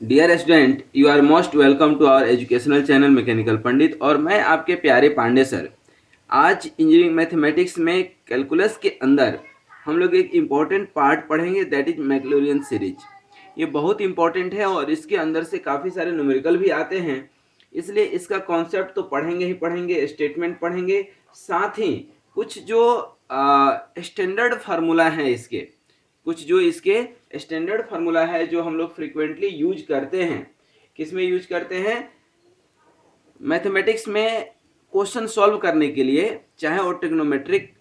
Dear student, you are most welcome to our educational channel mechanical Pandit. और मैं आपके प्यारे पांडे सर। आज इंजीनियरिंग मैथमेटिक्स में कैलकुलस के अंदर हम लोग एक इम्पॉर्टेंट पार्ट पढ़ेंगे, दैट इज मैक्लोरियन सीरीज। ये बहुत इंपॉर्टेंट है और इसके अंदर से काफ़ी सारे न्यूमेरिकल भी आते हैं, इसलिए इसका कॉन्सेप्ट तो पढ़ेंगे ही पढ़ेंगे, स्टेटमेंट पढ़ेंगे, साथ ही कुछ जो स्टैंडर्ड फार्मूला हैं इसके, कुछ जो इसके स्टैंडर्ड फार्मूला है जो हम लोग फ्रिक्वेंटली यूज करते हैं। किस में यूज करते हैं? मैथमेटिक्स में क्वेश्चन सॉल्व करने के लिए, चाहे वो ट्रिग्नोमेट्रिक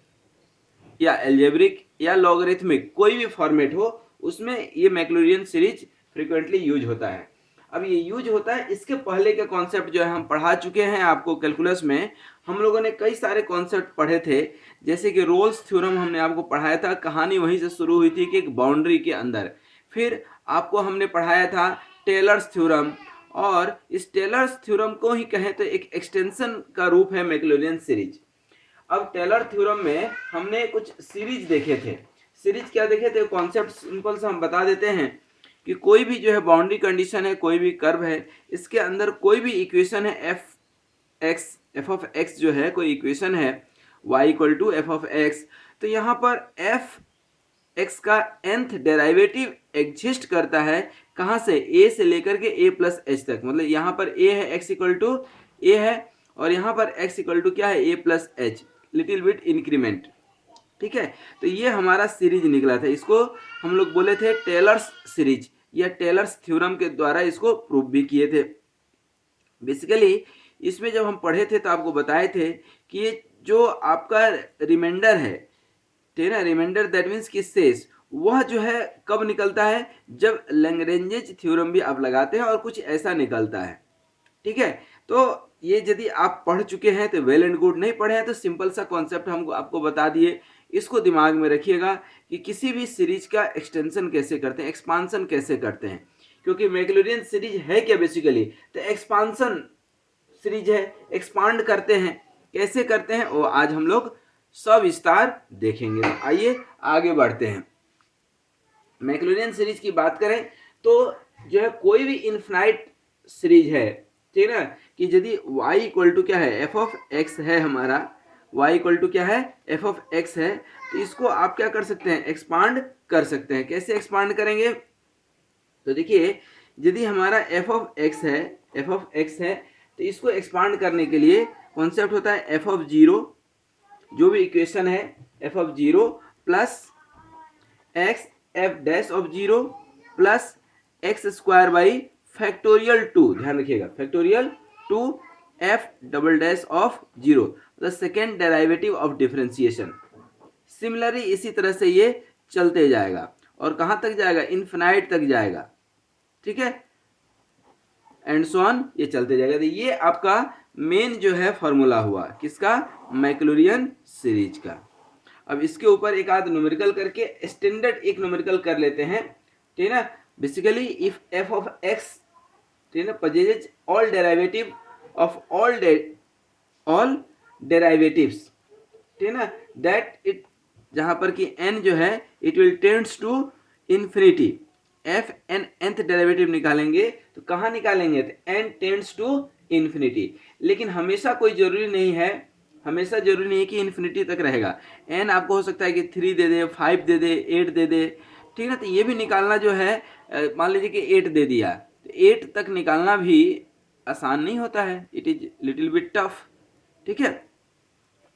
या एल्जेब्रिक या लॉगरिथमिक कोई भी फॉर्मेट हो, उसमें ये मैक्लोरियन सीरीज फ्रिक्वेंटली यूज होता है। अब ये यूज होता है, इसके पहले के कॉन्सेप्ट जो है हम पढ़ा चुके हैं आपको कैलकुलस में। हम लोगों ने कई सारे कॉन्सेप्ट पढ़े थे, जैसे कि रोल्स थ्योरम हमने आपको पढ़ाया था। कहानी वहीं से शुरू हुई थी कि एक बाउंड्री के अंदर। फिर आपको हमने पढ़ाया था टेलर्स थ्योरम, और इस टेलर्स थ्योरम को ही कहें तो एक एक्सटेंशन का रूप है मैक्लोरियन सीरीज। अब टेलर थ्योरम में हमने कुछ सीरीज देखे थे। सीरीज क्या देखे थे? कॉन्सेप्ट सिंपल से हम बता देते हैं कि कोई भी जो है बाउंड्री कंडीशन है, कोई भी कर्व है, इसके अंदर कोई भी इक्वेशन है एफ ऑफ एक्स जो है, कोई इक्वेशन है y equal to f of x, तो यहाँ पर एफ एक्स का nth डेरिवेटिव एग्जिस्ट करता है। कहाँ से? a से लेकर के a प्लस एच तक। मतलब यहाँ पर a है, x इक्वल टू a है, और यहाँ पर x इक्वल टू क्या है? a plus H, little bit increment. ठीक है, तो ये हमारा सीरीज निकला था। इसको हम लोग बोले थे टेलर्स सीरीज, या टेलर्स थ्योरम के द्वारा इसको प्रूव भी किए थे। बेसिकली इसमें जब हम पढ़े थे तो आपको बताए थे कि ये जो आपका रिमाइंडर है, ठीक है, रिमाइंडर दैट मीन्स कि शेष, वह जो है कब निकलता है? जब लैग्रेंज थ्योरम भी आप लगाते हैं और कुछ ऐसा निकलता है। ठीक है, तो ये यदि आप पढ़ चुके हैं तो वेल एंड गुड, नहीं पढ़े हैं तो सिंपल सा कॉन्सेप्ट हम आपको बता दिए। इसको दिमाग में रखिएगा कि किसी भी सीरीज का एक्सटेंशन कैसे करते हैं, एक्सपांसन कैसे करते हैं। क्योंकि मैक्लोरियन सीरीज है क्या? बेसिकली तो एक्सपांसन सीरीज है, एक्सपांड करते हैं। कैसे करते हैं वो आज हम लोग सविस्तार देखेंगे। तो आइए आगे बढ़ते हैं। मैक्लोरियन सीरीज की बात करें तो जो है कोई भी इनफाइनाइट सीरीज है, ठीक है ना, कि यदि y इक्वल टू क्या है? एफ ऑफ एक्स है हमारा, y इक्वल टू क्या है? एफ ऑफ एक्स है, तो इसको आप क्या कर सकते हैं? एक्सपांड कर सकते हैं। कैसे एक्सपांड करेंगे? तो देखिए, यदि हमारा एफ ऑफ एक्स है, एफ ऑफ एक्स है, तो इसको एक्सपांड करने के लिए कॉन्सेप्ट होता है एफ ऑफ जीरो, जो भी इक्वेशन है f of zero plus x f dash of zero plus x square by factorial two, ध्यान रखिएगा, factorial two f double dash of zero, the second derivative of differentiation. Similarly इसी तरह से ये चलते जाएगा, और कहाँ तक जाएगा? इन्फिनाइट तक जाएगा। ठीक है, एंड सो ऑन, ये चलते जाएगा। तो ये आपका मेन जो है फॉर्मूला हुआ किसका? मैक्लोरियन सीरीज का। अब इसके ऊपर एक आध न्यूमेरिकल करके स्टैंडर्ड एक न्यूमेरिकल कर लेते हैं, ठीक है ना। Basically if F of x, ठीक है ना, possesses all derivative of all derivatives, ठीक है ना, दैट इट, जहां पर कि n जो है it will tends to infinity. F n nth derivative निकालेंगे तो कहाँ निकालेंगे? तो n टेंड्स टू इन्फिनिटी। लेकिन हमेशा कोई जरूरी नहीं है, हमेशा जरूरी नहीं है कि इन्फिनिटी तक रहेगा। n आपको हो सकता है कि 3 दे दे, 5 दे दे, 8 दे दे, ठीक है ना। तो ये भी निकालना जो है, मान लीजिए कि 8 दे दिया, तो 8 तक निकालना भी आसान नहीं होता है, it is little bit tough. ठीक है,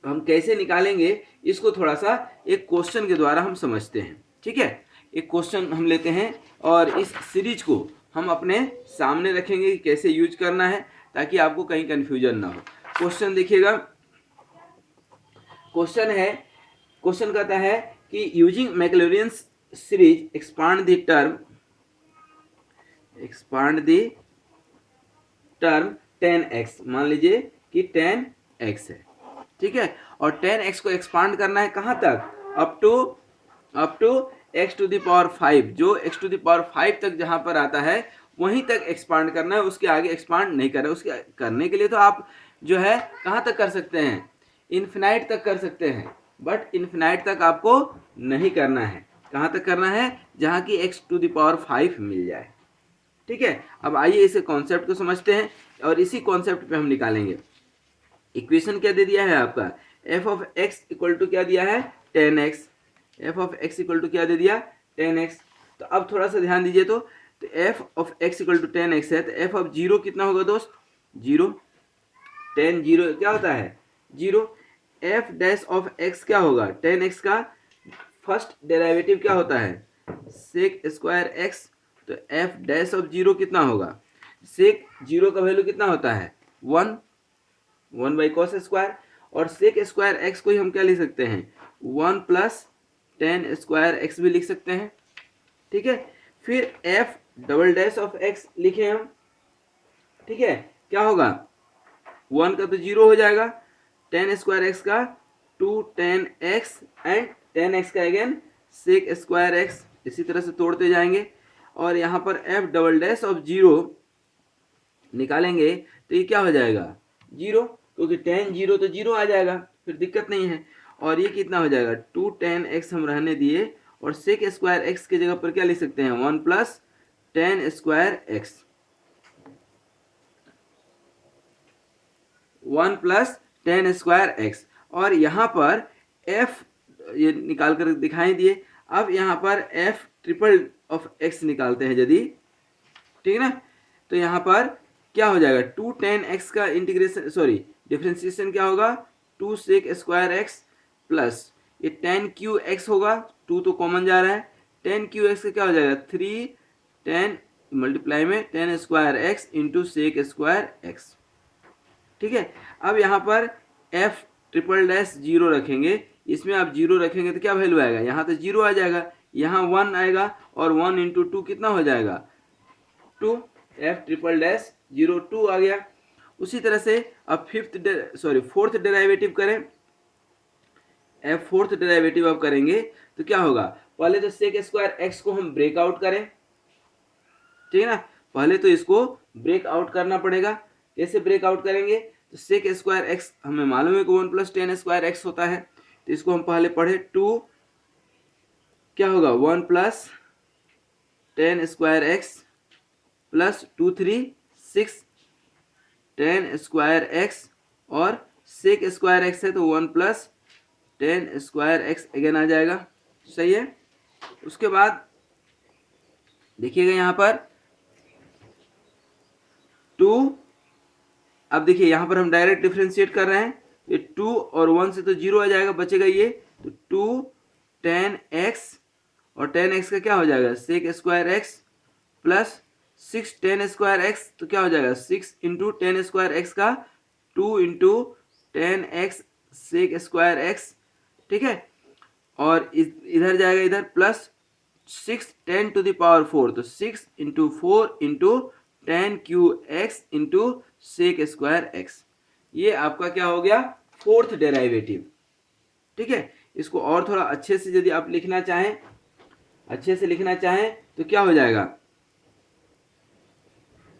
हम कैसे निकालेंगे इसको थोड़ा सा एक क्वेश्चन के द्वारा हम समझते हैं। ठीक है, एक क्वेश्चन हम लेते हैं और इस सीरीज को हम अपने सामने रखेंगे कि कैसे यूज करना है, ताकि आपको कहीं कंफ्यूजन ना हो। क्वेश्चन देखिएगा, क्वेश्चन है, क्वेश्चन कहता है कि using Maclaurin series expand the term, expand the term 10x। मान लीजिए कि 10x है, ठीक है, और 10x को एक्सपांड करना है कहाँ तक? Up to x to the power 5, जो x टू द पावर 5 तक जहां पर आता है वहीं तक एक्सपांड करना है, उसके आगे एक्सपांड नहीं करना है। उसके करने के लिए तो आप जो है कहाँ तक कर सकते हैं? इन्फिनाइट तक कर सकते हैं, बट इन्फिनाइट तक आपको नहीं करना है। कहाँ तक करना है? जहाँ की x टू द पावर 5 मिल जाए। ठीक है, अब आइए इसे कॉन्सेप्ट को समझते हैं और इसी कॉन्सेप्ट पे हम निकालेंगे। इक्वेशन क्या दे दिया है आपका, f of x equal to क्या दिया है 10x, f of x equal to क्या दे दिया 10x। तो अब थोड़ा सा ध्यान दीजिए, तो f of x equal to 10x है, तो एफ ऑफ जीरो कितना होगा दोस्त, जीरो, 10 जीरो क्या होता है zero. F dash of x क्या होगा 10x का फर्स्ट डेरिवेटिव क्या होता है सेक स्क्वायर एक्स, तो एफ डैश ऑफ जीरो कितना होगा, सेक जीरो का वैल्यू कितना होता है 1, 1/cos², और सेक स्क्वायर एक्स को ही हम क्या लिख सकते हैं 1 प्लस 10 स्क्वायर एक्स भी लिख सकते हैं। ठीक है, फिर F double dash of x लिखे हम। ठीक है, क्या होगा 1 का तो जीरो हो जाएगा, 10 स्क्वायर एक्स का 2 10x एंड 10x का अगेन सेक स्क्वायर एक्स, इसी तरह से तोड़ते जाएंगे। और यहाँ पर F double dash of zero निकालेंगे तो ये क्या हो जाएगा जीरो, क्योंकि 10 जीरो तो जीरो आ जाएगा, फिर दिक्कत नहीं है। और ये कितना हो जाएगा 2 10x हम रहने दिए, और सेक स्क्वायर एक्स की जगह पर क्या लिख सकते हैं 1 plus 10 square x, 1 plus 10 square x. और यहाँ पर f ये निकाल कर दिखाई दिए। अब यहाँ पर f ट्रिपल ऑफ x निकालते हैं यदि, ठीक है ना, तो यहाँ पर क्या हो जाएगा 2 10x का इंटीग्रेशन सॉरी डिफ्रेंसिएशन क्या होगा 2 सेक स्क्वायर एक्स प्लस ये 10 क्यू एक्स होगा, 2 तो कॉमन जा रहा है, 10 क्यू एक्स का क्या हो जाएगा 3 10 मल्टीप्लाई में 10 square x into sec square x. ठीक है, अब यहाँ पर एफ ट्रिपल डैश जीरो रखेंगे, इसमें आप जीरो रखेंगे तो क्या वैल्यू आएगा, यहाँ तो जीरो आ जाएगा, यहाँ 1 आएगा, और 1 इंटू टू कितना हो जाएगा 2, एफ ट्रिपल डैश जीरो 2 आ गया। उसी तरह से अब फोर्थ डेरिवेटिव करें, एफ फोर्थ डेरिवेटिव अब करेंगे तो क्या होगा, पहले तो सेक स्क्वायर एक्स को हम ब्रेकआउट करें, ठीक है ना, पहले तो इसको ब्रेकआउट करना पड़ेगा। कैसे ब्रेकआउट करेंगे, तो सेक स्क्वायर एक्स हमें मालूम है कि 1 प्लस 10 स्क्वायर एक्स होता है, तो इसको हम पहले पढ़े 2 क्या होगा 1 plus 10 square x plus 2 3 6 10 square x, और सेक स्क्वायर एक्स है तो 1 प्लस 10 स्क्वायर एक्स अगेन आ जाएगा, सही है। उसके बाद देखिएगा यहाँ पर 2, अब देखिए यहाँ पर हम डायरेक्ट डिफ्रेंशिएट कर रहे हैं, ये 2 और 1 से तो जीरो आ जाएगा, बचेगा ये, तो 2 10x, और 10x का क्या हो जाएगा sec square x plus 6 10 square x, तो क्या हो जाएगा 6 इंटू 10 स्क्वायर एक्स का 2 इंटू 10x सेक स्क्वायर एक्स। ठीक है, और इधर जाएगा इधर प्लस 6 10 टू द पावर 4, तो 6 into 4 into 10 cube x into sec square x. ये आपका क्या हो गया फोर्थ डेरिवेटिव। ठीक है, इसको और थोड़ा अच्छे से यदि आप लिखना चाहें, अच्छे से लिखना चाहें तो क्या हो जाएगा,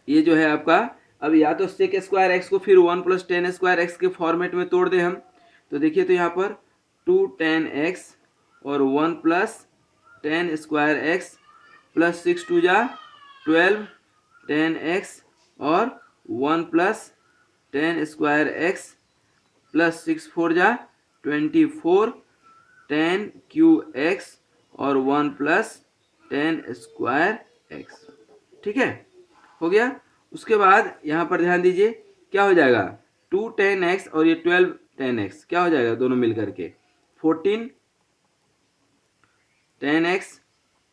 ये जो है आपका, अब या तो सेक स्क्वायर एक्स को फिर 1 प्लस 10 स्क्वायर एक्स के फॉर्मेट में तोड़ दें हम, तो देखिए तो यहाँ पर 2 10x और 1 प्लस 10 स्क्वायर एक्स प्लस 6 2 जा 12 10x और 1 प्लस 10 स्क्वायर एक्स प्लस 6 4 जा 24 10 क्यू एक्स और 1 प्लस 10 स्क्वायर एक्स। ठीक है, हो गया। उसके बाद यहाँ पर ध्यान दीजिए क्या हो जाएगा 2 10x और ये 12 10x क्या हो जाएगा दोनों मिल करके 14 10x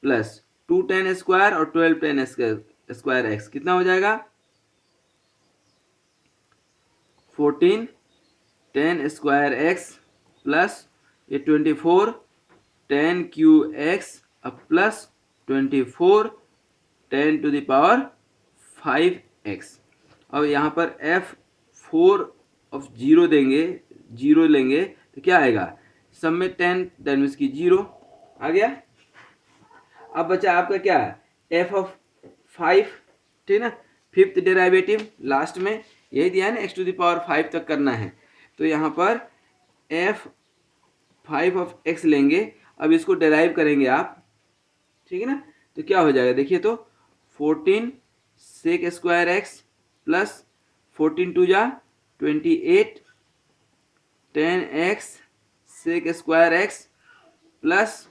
प्लस 2 10 स्क्वायर और 12 10 स्क्वायर एक्स कितना हो जाएगा 14 10 स्क्वायर एक्स प्लस ये 24 10 cube x plus 24 10 to the power 5x। अब यहाँ पर f4 ऑफ जीरो देंगे, जीरो लेंगे तो क्या आएगा सब में 10 दैट मीन्स की जीरो आ गया। अब बचा आपका क्या f ऑफ 5, ठीक ना, फिफ्थ डेरिवेटिव लास्ट में यही दिया है ना, x टू द पावर 5 तक करना है, तो यहाँ पर f 5 ऑफ x लेंगे। अब इसको डेराइव करेंगे आप, ठीक है ना, तो क्या हो जाएगा देखिए तो 14 sec square x plus 14 two जा 28 10x सेक स्क्वायर एक्स प्लस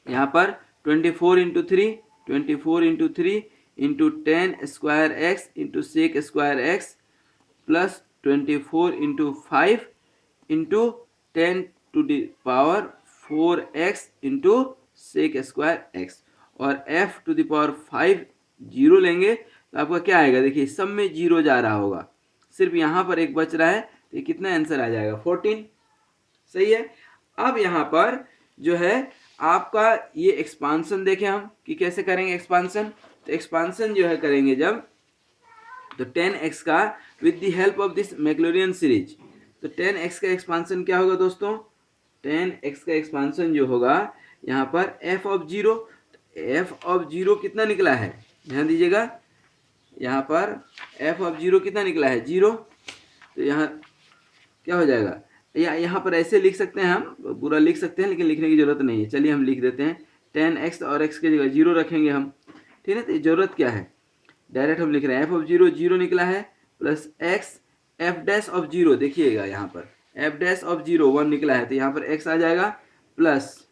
यहाँ पर 24 into 10 square x into sec square x plus 24 into 5 into 10 to the power 4x into sec square x और f to the power 5 zero लेंगे तो आपका क्या आएगा, देखिए सब में जीरो जा रहा होगा, सिर्फ यहाँ पर एक बच रहा है, तो कितना आंसर आ जाएगा 14। सही है। अब यहाँ पर जो है आपका ये एक्सपांसन देखें हम कि कैसे करेंगे एक्सपांसन। तो एक्सपांसन जो है करेंगे जब, तो 10x का with the help of this Maclaurin series, तो 10x का एक्सपांसन क्या होगा दोस्तों, 10x का एक्सपांसन जो होगा यहाँ पर f of zero, f of zero कितना निकला है, ध्यान दीजिएगा, यहाँ पर f ऑफ जीरो कितना निकला है, जीरो। तो यहाँ क्या हो जाएगा, यहाँ पर ऐसे लिख सकते हैं, हम पूरा लिख सकते हैं लेकिन लिखने की जरूरत नहीं है, चलिए हम लिख देते हैं 10x और x की जगह जीरो रखेंगे हम, ठीक है। तो जरूरत क्या है, डायरेक्ट हम लिख रहे हैं f ऑफ जीरो जीरो निकला है plus x f dash of zero, देखिएगा यहाँ पर f डैश ऑफ जीरो 1 निकला है, तो यहाँ पर x आ जाएगा plus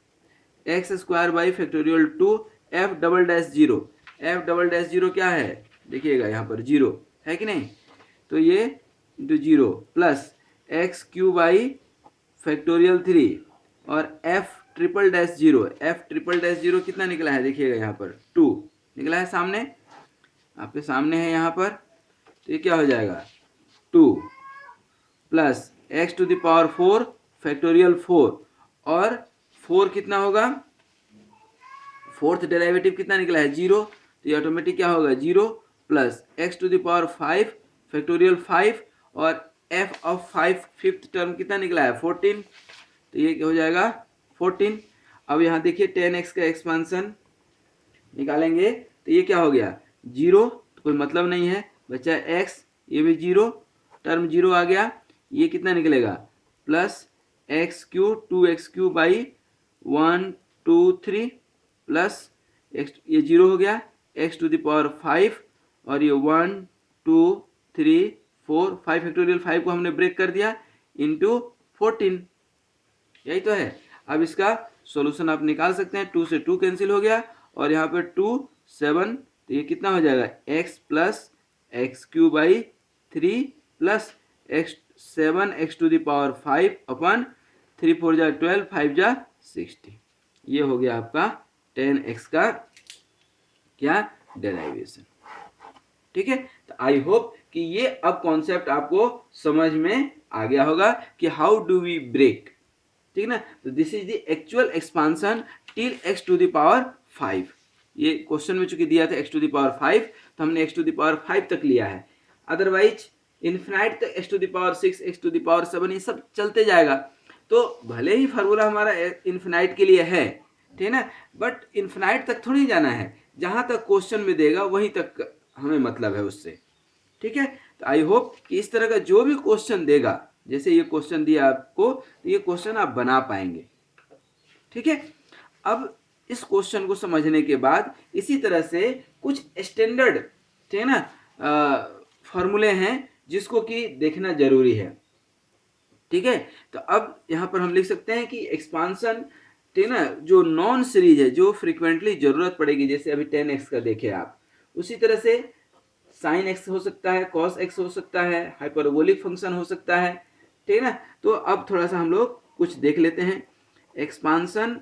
x square by factorial 2 f double dash zero, f double dash zero क्या है, देखिएगा यहाँ पर जीरो है कि नहीं, तो ये into zero plus x cube by factorial 3 और f triple dash zero, f triple dash zero कितना निकला है, देखिएगा यहाँ पर 2 निकला है, सामने आपके सामने है यहाँ पर, तो ये क्या हो जाएगा 2 plus x to the power 4 factorial 4 और 4 कितना होगा, फोर्थ डेरिवेटिव कितना निकला है जीरो, तो ये ऑटोमेटिक क्या होगा zero plus x to the power 5 factorial 5 और f ऑफ 5 फिफ्थ टर्म कितना निकला है 14, तो ये क्या हो जाएगा 14। अब यहाँ देखिए 10x का एक्सपांसन निकालेंगे तो ये क्या हो गया जीरो, तो कोई मतलब नहीं है, बचा x, ये भी जीरो, टर्म जीरो आ गया, ये कितना निकलेगा plus x Q 2x Q by 1 2 3 plus x, ये जीरो हो गया, x टू द पावर 5 और ये 1 2 3 4 5 फैक्टोरियल 5 को हमने ब्रेक कर दिया इंटू 14, यही तो है। अब इसका सॉल्यूशन आप निकाल सकते हैं, 2 से 2 कैंसिल हो गया और यहाँ पे 2 7, तो ये कितना हो जाएगा x plus x cube by 3 plus x 7 x to the power 5 upon 3 4 जा 12 5 जा 60, ये हो गया आपका 10x का क्या डेरिवेशन, ठीक है। तो आई होप कि ये अब कॉन्सेप्ट आपको समझ में आ गया होगा कि हाउ डू वी ब्रेक, ठीक ना। तो this is the actual expansion till x to the power 5, ये क्वेश्चन में चूंकि दिया था x टू द पावर 5, तो हमने x टू द पावर 5 तक लिया है, अदरवाइज इन्फिनाइट तक x to the power 6 x to the power 7 ये सब चलते जाएगा। तो भले ही फार्मूला हमारा इन्फिनाइट के लिए है, ठीक है ना, बट इन्फिनाइट तक थोड़ी जाना है, जहां तक क्वेश्चन में देगा वहीं तक हमें मतलब है उससे, ठीक है। तो आई होप कि इस तरह का जो भी क्वेश्चन देगा, जैसे ये क्वेश्चन दिया आपको, तो ये क्वेश्चन आप बना पाएंगे, ठीक है। अब इस क्वेश्चन को समझने के बाद इसी तरह से कुछ स्टैंडर्ड, ठीक है ना, फॉर्मूले हैं जिसको कि देखना जरूरी है, ठीक है। तो अब यहाँ पर हम लिख सकते हैं कि एक्सपांसन, ठीक है ना, जो नॉन सीरीज है, जो फ्रीक्वेंटली जरूरत पड़ेगी, जैसे अभी 10x का देखे आप, उसी तरह से साइन एक्स हो सकता है, कॉस एक्स हो सकता है, हाइपरबोलिक फंक्शन हो सकता है, ठीक है ना। तो अब थोड़ा सा हम लोग कुछ देख लेते हैं, expansion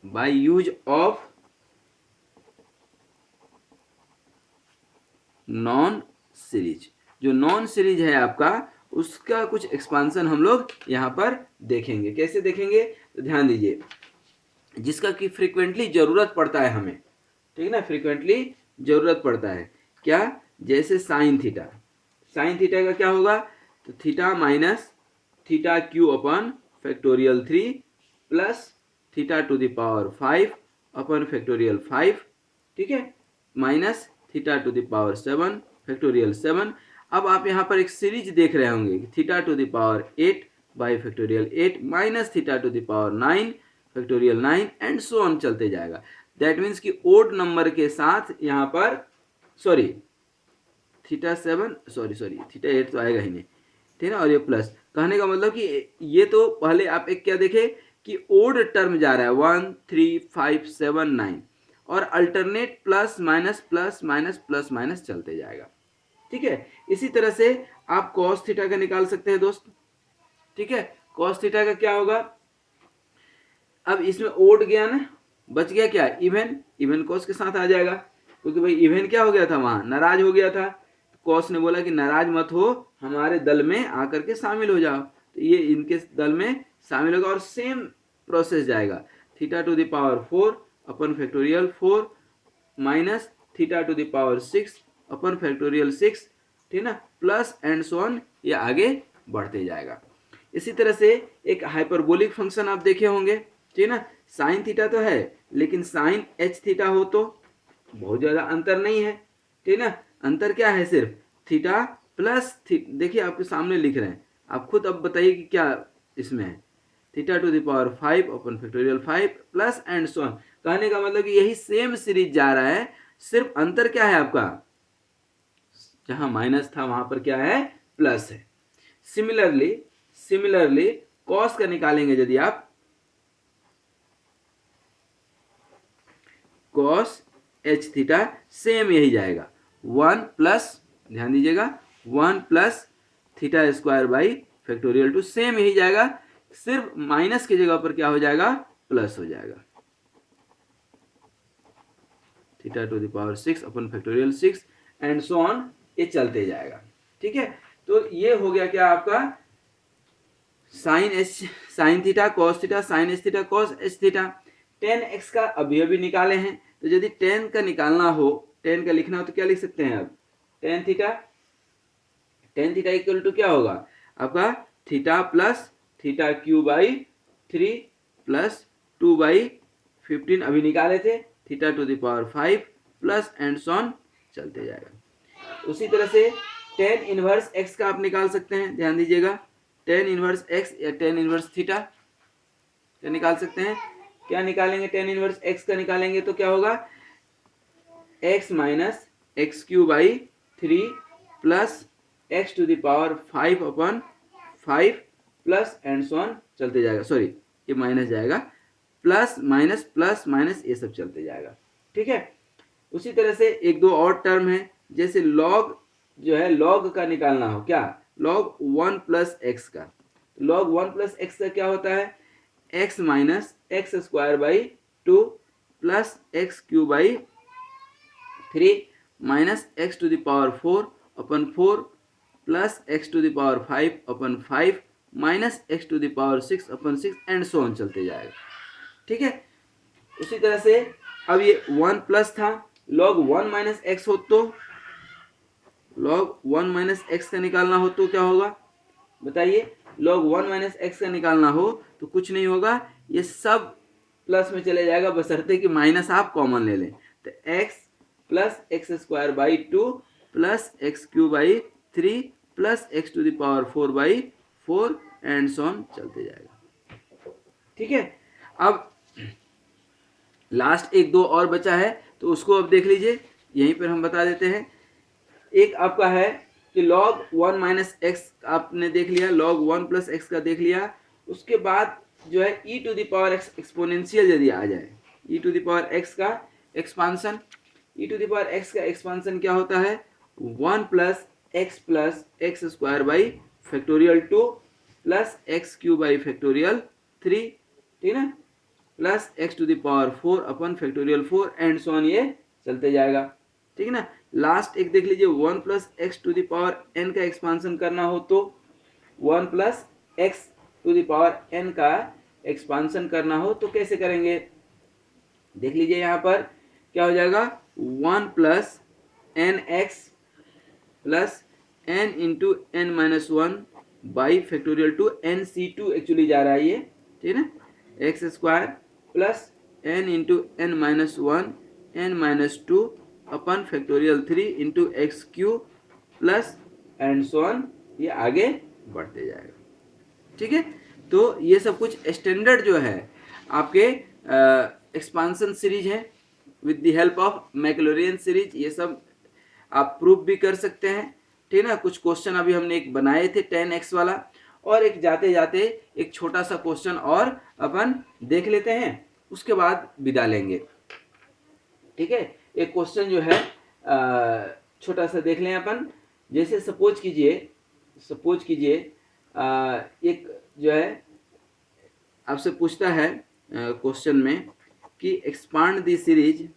by use of non series, जो नॉन सीरीज है आपका, उसका कुछ एक्सपांसन हम लोग यहाँ पर देखेंगे। कैसे देखेंगे, तो ध्यान दीजिए, जिसका कि फ्रीक्वेंटली जरूरत पड़ता है हमें, ठीक है ना, फ्रीक्वेंटली जरूरत पड़ता है, क्या, जैसे साइन थीटा, साइन थीटा का क्या होगा, तो theta minus theta Q upon factorial 3 plus theta to the power 5 upon factorial 5, ठीक है, minus theta to the power 7 factorial 7। अब आप यहाँ पर एक सीरीज देख रहे होंगे, theta to the power 8 by factorial 8 minus theta to the power 9 factorial 9 and so on चलते जाएगा। दैट मीन्स कि ओड नंबर के साथ यहाँ पर सॉरी थीटा 7 सॉरी थीटा 8 तो आएगा ही नहीं, ठीक है ना। और ये प्लस, कहने का मतलब कि ये तो पहले आप एक क्या देखे कि ओड टर्म जा रहा है 1 3 5 7 9 और अल्टरनेट प्लस माइनस चलते जाएगा, ठीक है। इसी तरह से आप कॉस थीटा का निकाल सकते हैं दोस्त, ठीक है। कॉस थीटा का क्या होगा, अब इसमें ओड गया ना, बच गया क्या, इवन, इवन कॉस के साथ आ जाएगा, क्योंकि भाई इवन क्या हो गया था, वहां नाराज हो गया था, कॉस ने बोला कि नाराज मत हो, हमारे दल में आकर के शामिल हो जाओ, तो ये इनके दल में शामिल होगा और सेम प्रोसेस जाएगा, theta to the power 4 upon factorial 4 minus theta to the power 6 upon factorial 6, ठीक ना, प्लस एंड सो ऑन, ये आगे बढ़ते जाएगा। इसी तरह से एक हाइपरबोलिक फंक्शन आप देखे होंगे, ठीक ना, साइन थीटा तो है लेकिन साइन एच थीटा हो तो बहुत ज्यादा अंतर नहीं है, ठीक ना। अंतर क्या है, सिर्फ थीटा प्लस देखिए आपके सामने लिख रहे हैं, आप खुद अब बताइए कि क्या इसमें है, theta to the power 5 upon factorial 5 plus and so on, कहने का मतलब कि यही सेम सीरीज जा रहा है, सिर्फ अंतर क्या है आपका, जहां माइनस था वहां पर क्या है, प्लस है। सिमिलरली कॉस का निकालेंगे यदि आप, कॉस एच थीटा सेम यही जाएगा 1 प्लस, ध्यान दीजिएगा 1 plus theta square by factorial 2, same यही जाएगा, सिर्फ माइनस की जगह पर क्या हो जाएगा, प्लस हो जाएगा, theta to the power 6 upon factorial 6 and so on, ये चलते जाएगा, ठीक है। तो ये हो गया क्या आपका sine theta cos theta sine h theta cos H theta. Ten x का अभी अभी निकाले हैं, तो यदि टेन का निकालना हो, टेन का लिखना हो तो क्या लिख सकते हैं, अब टेन थीटा इक्वल टू क्या होगा आपका, theta plus theta cube by 3 plus 2 by 15 अभी निकाले थे, theta to the power 5 plus and so on चलते जाएगा। उसी तरह से टेन इनवर्स एक्स का आप निकाल सकते हैं, ध्यान दीजिएगा, टेन इनवर्स एक्स या टेन इनवर्स थीटा क्या निकाल सकते हैं, क्या निकालेंगे, टेन इनवर्स एक्स का निकालेंगे तो क्या होगा, x minus x cube by 3 plus x to the power 5 upon 5 plus and so on चलते जाएगा, सॉरी ये माइनस जाएगा, प्लस माइनस ये सब चलते जाएगा, ठीक है। उसी तरह से एक दो और टर्म है, जैसे लॉग जो है, लॉग का निकालना हो, क्या लॉग 1 प्लस एक्स का, लॉग 1 प्लस एक्स का क्या होता है, x minus x square by 2 plus x cube by 3 minus x to the power 4 upon 4 plus x to the power 5 upon 5 minus x to the power 6 upon 6 and so on चलते जाएगा, ठीक है। उसी तरह से अब ये 1 प्लस था, लॉग 1 माइनस एक्स हो तो, लॉग 1 माइनस एक्स का निकालना हो तो क्या होगा बताइए, लॉग 1 माइनस एक्स का निकालना हो तो कुछ नहीं होगा, ये सब प्लस में चले जाएगा, बशर्ते कि माइनस आप कॉमन ले लें, तो x plus x square by 2 plus x cube by 3 plus x to the power 4 by 4 and so on चलते जाएगा, ठीक है। अब लास्ट एक दो और बचा है, तो उसको अब देख लीजिए, यहीं पर हम बता देते हैं। एक आपका है कि log 1 माइनस एक्स आपने देख लिया, log 1 प्लस एक्स का देख लिया, उसके बाद जो है e to the power x exponential यदि आ जाए, e to the power x का expansion, e to the power x का एक्सपांसन क्या होता है, 1 plus x square by factorial 2 plus x cube by factorial 3, ठीक है, plus x to the power 4 upon factorial 4 and so on, ये चलते जाएगा, ठीक है ना। लास्ट एक देख लीजिए, 1 plus x to the power n का एक्सपांसन करना हो तो, 1 plus x to the power n का एक्सपांसन करना हो तो कैसे करेंगे, देख लीजिए यहाँ पर क्या हो जाएगा, 1 plus n x plus n into n minus 1 by factorial 2 n C 2 actually जा रहा है ये, ठीक है ना, x square plus n into n minus 1 n minus 2 upon factorial 3 into x cube plus and so on, ये आगे बढ़ते जाएगा, ठीक है। तो ये सब कुछ स्टैंडर्ड जो है आपके एक्सपांसन सीरीज है, with the help of Maclaurin series. ये सब आप प्रूफ भी कर सकते हैं, ठीक है ना। कुछ क्वेश्चन अभी हमने एक बनाए थे 10x वाला, और एक जाते जाते एक छोटा सा क्वेश्चन और अपन देख लेते हैं, उसके बाद विदा लेंगे, ठीक है। एक क्वेश्चन जो है छोटा सा देख लें अपन। जैसे सपोज कीजिए एक जो है आपसे पूछता है क्वेश्चन में कि एक्सपांड द सीरीज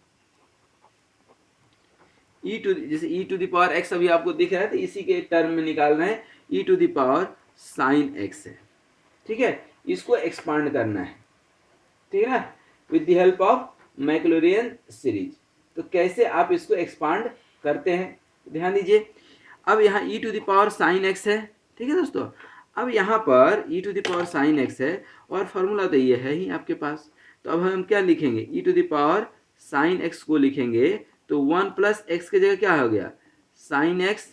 जैसे e to the power x अभी आपको दिख रहा है, तो इसी के टर्म में निकालना है, e to the power sine x है, ठीक है। इसको एक्सपांड करना है, ठीक है ना, with the help of Maclaurin series. तो कैसे आप इसको एक्सपांड करते हैं, ध्यान दीजिए। अब यहाँ e to the power sine x है, ठीक है दोस्तों। अब यहाँ पर e to the power sine x है, और फॉर्मूला तो ये है ही आपके पास। तो अब हम क्या लिखेंगे, e to the power sine x को लिखेंगे तो 1 प्लस एक्स की जगह क्या हो गया, sine x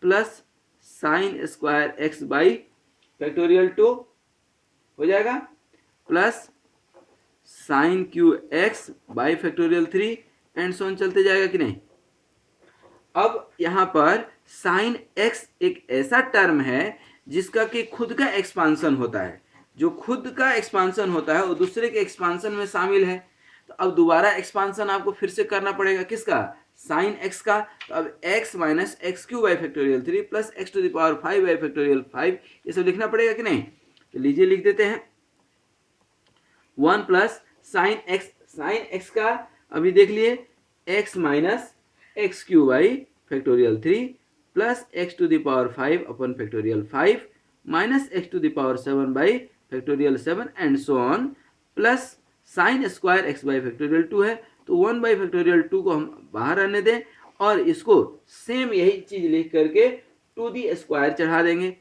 plus sine square x by factorial 2 हो जाएगा, plus sign Q x by factorial 3 and so on चलते जाएगा कि नहीं। अब यहाँ पर साइन एक्स एक ऐसा टर्म है जिसका कि खुद का एक्सपांसन होता है, जो खुद का एक्सपांसन होता है वो दूसरे के एक्सपांसन में शामिल है। तो अब दोबारा एक्सपांसन आपको फिर से करना पड़ेगा, किसका, साइन एक्स का। तो अब x minus x cube by factorial 3 plus x to the power 5 by factorial 5, ये सब लिखना पड़ेगा कि नहीं। तो लीजिए लिख देते हैं, 1 प्लस साइन एक्स का अभी देख लिए x minus x cube by factorial 3 plus x to the power 5 upon factorial 5 minus x to the power 7 by factorial 7 and so on, plus sine square x by factorial 2 है, तो 1 by factorial 2 को हम बाहर रहने दें, और इसको same यही चीज लिख करके टू दी स्क्वायर चढ़ा देंगे,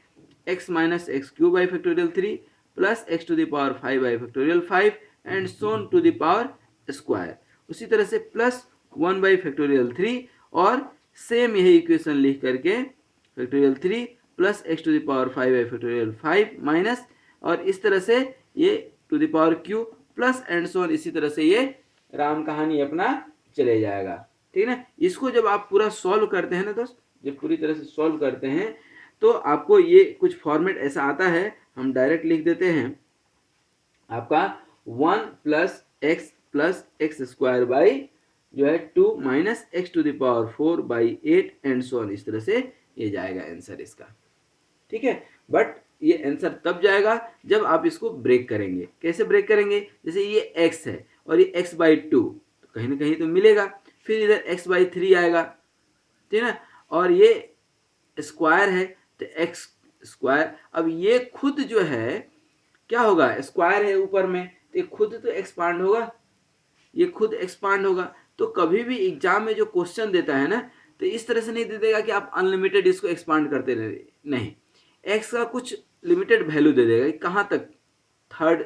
x minus x cube by factorial 3 plus x to the power 5 by factorial 5 and so on to the power square. उसी तरह से प्लस 1 बाई फैक्टोरियल 3 और सेम यही इक्वेशन लिख करके factorial 3 plus x to the power 5 by factorial 5 minus, और इस तरह से ये to the power cube plus and so on, इसी तरह से ये राम कहानी अपना चले जाएगा, ठीक है ना। इसको जब आप पूरा सॉल्व करते हैं ना दोस्त, जब पूरी तरह से सॉल्व करते हैं तो आपको ये कुछ फॉर्मेट ऐसा आता है, हम डायरेक्ट लिख देते हैं आपका 1 प्लस एक्स स्क्वायर बाई जो है 2 minus x to the power 4 by 8 and so on, इस तरह से ये जाएगा आंसर इसका, ठीक है। बट ये आंसर तब जाएगा जब आप इसको ब्रेक करेंगे। कैसे ब्रेक करेंगे, जैसे ये x है और ये x बाई 2, तो कहीं ना कहीं तो मिलेगा, फिर इधर x बाई 3 आएगा, ठीक है ना, और ये स्क्वायर है तो x स्क्वायर। अब ये खुद जो है क्या होगा, स्क्वायर है ऊपर में, तो ये खुद तो एक्सपांड होगा, ये खुद एक्सपांड होगा। तो कभी भी एग्जाम में जो क्वेश्चन देता है ना, तो इस तरह से नहीं दे देगा कि आप अनलिमिटेड इसको एक्सपांड करते रहे, नहीं, x का कुछ लिमिटेड वैल्यू दे देगा, कहाँ तक, थर्ड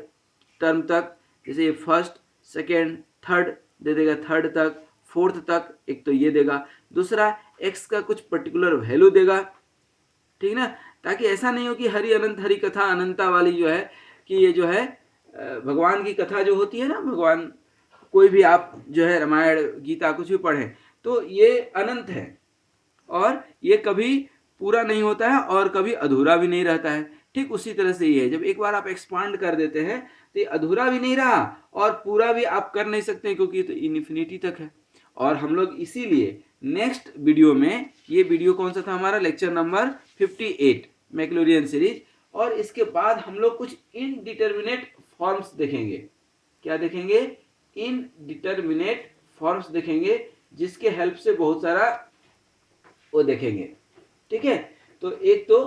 टर्म तक, जैसे ये फर्स्ट सेकेंड थर्ड दे देगा, थर्ड तक, फोर्थ तक, एक तो ये देगा, दूसरा x का कुछ पर्टिकुलर वैल्यू देगा, ठीक ना, ताकि ऐसा नहीं हो कि हरि अनंत हरि कथा अनंता वाली जो है, कि ये जो है भगवान की कथा जो होती है ना, भगवान कोई भी आप जो है रामायण गीता कुछ भी पढ़ें तो ये अनंत है, और ये कभी पूरा नहीं होता है और कभी अधूरा भी नहीं रहता है। ठीक उसी तरह से ये है, जब एक बार आप एक्सपांड कर देते हैं तो ये अधूरा भी नहीं रहा और पूरा भी आप कर नहीं सकते, क्योंकि ये तो इन्फिनिटी तक है। और हम लोग इसीलिए नेक्स्ट वीडियो में, ये वीडियो कौन सा था हमारा, लेक्चर नंबर 58 मैक्लोरियन सीरीज, और इसके बाद हम लोग कुछ इनडिटर्मिनेट फॉर्म्स देखेंगे। क्या देखेंगे, इनडिटर्मिनेट फॉर्म्स देखेंगे, जिसके हेल्प से बहुत सारा वो देखेंगे, ठीक है। तो एक तो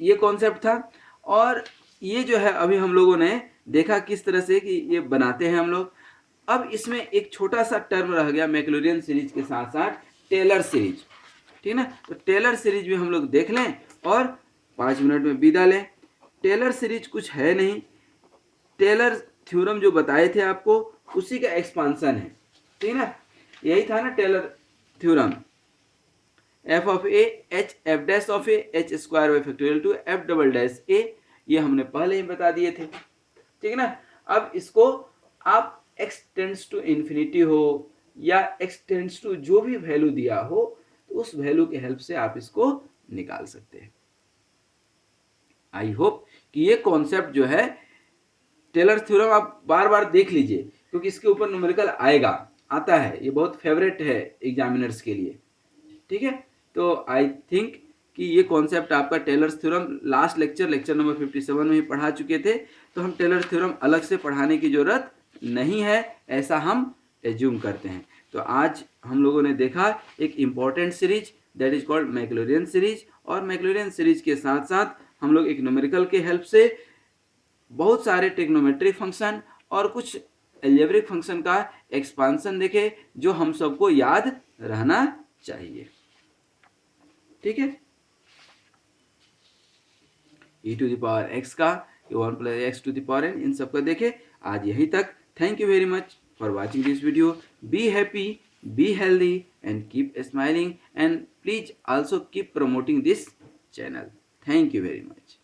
ये कॉन्सेप्ट था, और ये जो है अभी हम लोगों ने देखा किस तरह से कि ये बनाते हैं हम लोग। अब इसमें एक छोटा सा टर्म रह गया मैक्लोरियन सीरीज के साथ साथ टेलर सीरीज, ठीक है ना। तो टेलर सीरीज भी हम लोग देख लें और 5 मिनट में विदा लें। टेलर सीरीज कुछ है नहीं, टेलर थ्योरम जो बताए थे आपको उसी का एक्सपांसन है, ठीक है ना। यही था ना Taylor theorem, f of a h f dash of a h square by factorial 2 f double dash a, ये हमने पहले ही बता दिए थे, ठीक है ना। अब इसको आप एक्स टेंड्स टू इन्फिनिटी हो या x टेंड्स टू जो भी वैल्यू दिया हो, तो उस वैल्यू के हेल्प से आप इसको निकाल सकते हैं। आई होप कि ये कॉन्सेप्ट जो है टेलर थ्योरम आप बार बार देख लीजिए, क्योंकि इसके ऊपर न्यूमेरिकल आएगा, आता है, ये बहुत फेवरेट है एग्जामिनर्स के लिए। ठीक है, तो आई थिंक कि ये कॉन्सेप्ट आपका Taylor's theorem last lecture number 57 में ही पढ़ा चुके थे, तो हम टेलर थ्योरम अलग से पढ़ाने की जरूरत नहीं है, ऐसा हम एज्यूम करते हैं। तो आज हम लोगों ने देखा एक important series that is called Maclaurin series, और मैक्लोरियन सीरीज के साथ साथ हम लोग एक न्यूमेरिकल के हेल्प से बहुत सारे ट्रिग्नोमेट्रिक फंक्शन और कुछ एल्जेब्रिक फंक्शन का एक्सपांशन देखे, जो हम सबको याद रहना चाहिए। ठीक है, e to the power x का 1 plus x to the power n, इन सब का देखे। आज यहीं तक। Thank you very much for watching this video. Be happy, be healthy and keep smiling, and please also keep promoting this channel. Thank you very much.